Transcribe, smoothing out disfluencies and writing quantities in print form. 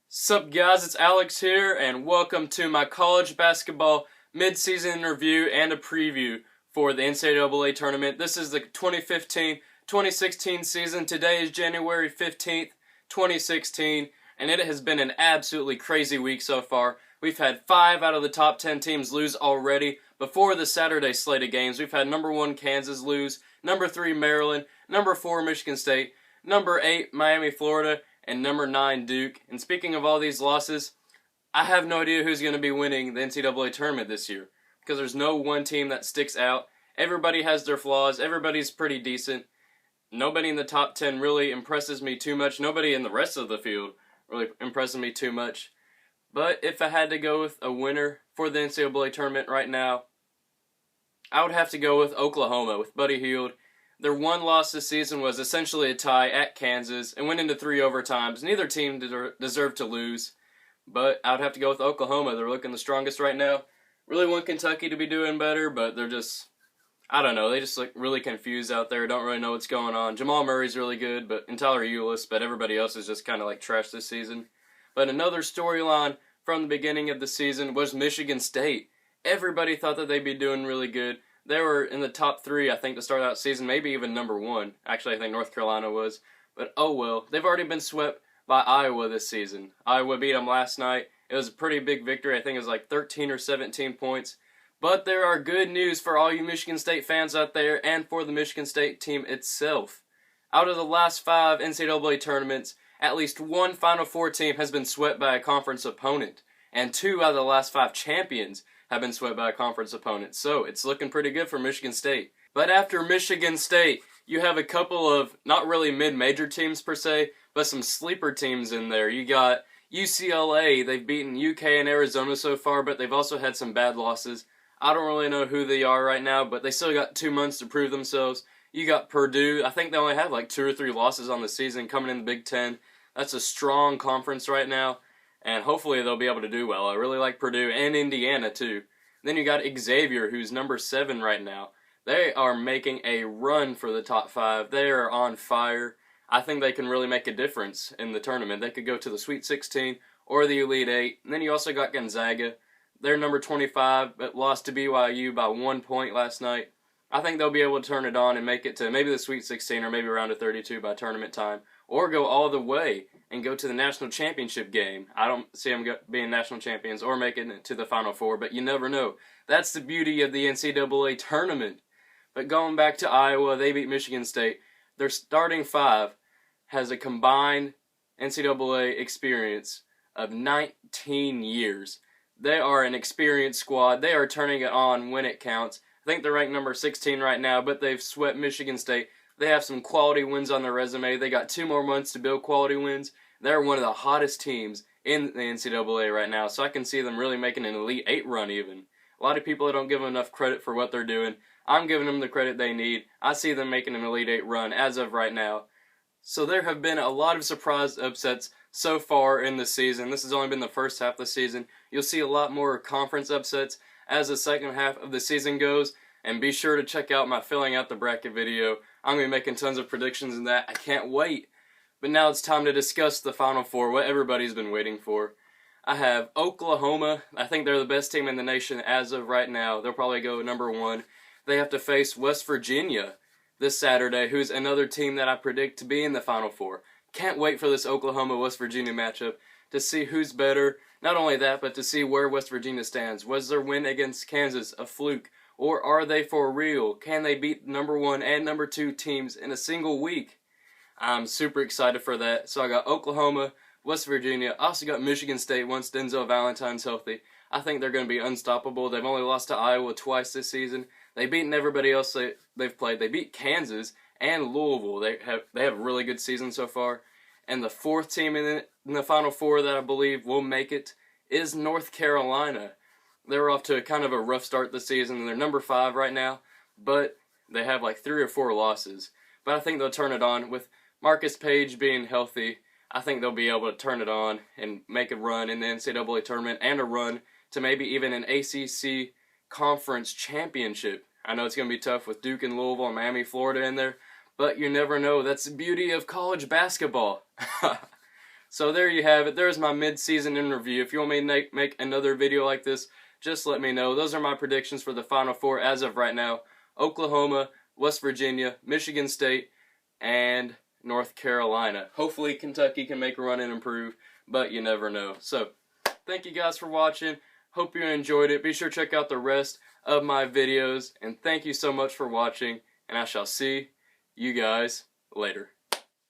Sup guys, it's Alex here, and welcome to my college basketball mid-season review and a preview for the NCAA Tournament. This is the 2015-2016 season. Today is January 15th, 2016, and it has been an absolutely crazy week so far. We've had 5 out of the top 10 teams lose already. Before the Saturday slate of games, we've had number 1 Kansas lose, number 3 Maryland, number 4 Michigan State, number 8 Miami, Florida, and number 9 Duke. And speaking of all these losses, I have no idea who's going to be winning the NCAA Tournament this year, because there's no one team that sticks out. Everybody has their flaws. Everybody's pretty decent. Nobody in the top 10 really impresses me too much. Nobody in the rest of the field really impresses me too much. But if I had to go with a winner for the NCAA Tournament right now, I would have to go with Oklahoma, with Buddy Hield. Their one loss this season was essentially a tie at Kansas and went into 3 overtimes. Neither team deserved to lose, but I would have to go with Oklahoma. They're looking the strongest right now. Really want Kentucky to be doing better, but they're just, I don't know, they just look really confused out there, don't really know what's going on. Jamal Murray's really good, and Tyler Ulis, but everybody else is just kind of like trash this season. But another storyline from the beginning of the season was Michigan State. Everybody thought that they'd be doing really good. They were in the top 3, I think, to start out the season, maybe even number 1. Actually, I think North Carolina was. But oh well, they've already been swept by Iowa this season. Iowa beat them last night. It was a pretty big victory. I think it was like 13 or 17 points. But there are good news for all you Michigan State fans out there and for the Michigan State team itself. Out of the last 5 NCAA tournaments, at least one Final Four team has been swept by a conference opponent. And 2 out of the last 5 champions have been swept by a conference opponent. So it's looking pretty good for Michigan State. But after Michigan State, you have a couple of not really mid-major teams per se, but some sleeper teams in there. You got UCLA. They've beaten UK and Arizona so far, but they've also had some bad losses. I don't really know who they are right now, but they still got 2 months to prove themselves. You got Purdue. I think they only have like 2 or 3 losses on the season coming in the Big Ten. That's a strong conference right now. And hopefully they'll be able to do well. I really like Purdue and Indiana too. Then you got Xavier, who's number 7 right now. They are making a run for the top 5. They are on fire. I think they can really make a difference in the tournament. They could go to the Sweet 16 or the Elite 8. And then you also got Gonzaga. They're number 25, but lost to BYU by 1 point last night. I think they'll be able to turn it on and make it to maybe the Sweet 16 or maybe round of 32 by tournament time. Or go all the way and go to the national championship game. I don't see them being national champions or making it to the Final Four, but you never know. That's the beauty of the NCAA tournament. But going back to Iowa, they beat Michigan State. Their starting 5 has a combined NCAA experience of 19 years. They are an experienced squad. They are turning it on when it counts. I think they're ranked number 16 right now, but they've swept Michigan State. They have some quality wins on their resume. They got 2 more months to build quality wins. They're one of the hottest teams in the NCAA right now, so I can see them really making an Elite 8 run even. A lot of people don't give them enough credit for what they're doing. I'm giving them the credit they need. I see them making an Elite 8 run as of right now. So there have been a lot of surprise upsets so far in the season. This has only been the first half of the season. You'll see a lot more conference upsets as the second half of the season goes. And be sure to check out my filling out the bracket video. I'm going to be making tons of predictions in that. I can't wait. But now it's time to discuss the Final Four, what everybody's been waiting for. I have Oklahoma. I think they're the best team in the nation as of right now. They'll probably go number 1. They have to face West Virginia this Saturday, who's another team that I predict to be in the Final Four. Can't wait for this Oklahoma-West Virginia matchup to see who's better. Not only that, but to see where West Virginia stands. Was their win against Kansas a fluke? Or are they for real? Can they beat number 1 and number 2 teams in a single week? I'm super excited for that. So I got Oklahoma, West Virginia. I also got Michigan State once Denzel Valentine's healthy. I think they're going to be unstoppable. They've only lost to Iowa twice this season. They've beaten everybody else they've played. They beat Kansas and Louisville. They have a really good season so far. And the 4th team in the Final Four that I believe will make it is North Carolina. They're off to a kind of a rough start this season. They're number 5 right now, but they have like 3 or 4 losses. But I think they'll turn it on. With Marcus Page being healthy, I think they'll be able to turn it on and make a run in the NCAA tournament and a run to maybe even an ACC conference championship. I know it's going to be tough with Duke and Louisville and Miami, Florida in there, but you never know. That's the beauty of college basketball. So there you have it. There's my mid-season in review. If you want me to make another video like this, just let me know. Those are my predictions for the Final Four as of right now. Oklahoma, West Virginia, Michigan State, and North Carolina. Hopefully Kentucky can make a run and improve, but you never know. So, thank you guys for watching. Hope you enjoyed it. Be sure to check out the rest of my videos, and thank you so much for watching, and I shall see you guys later.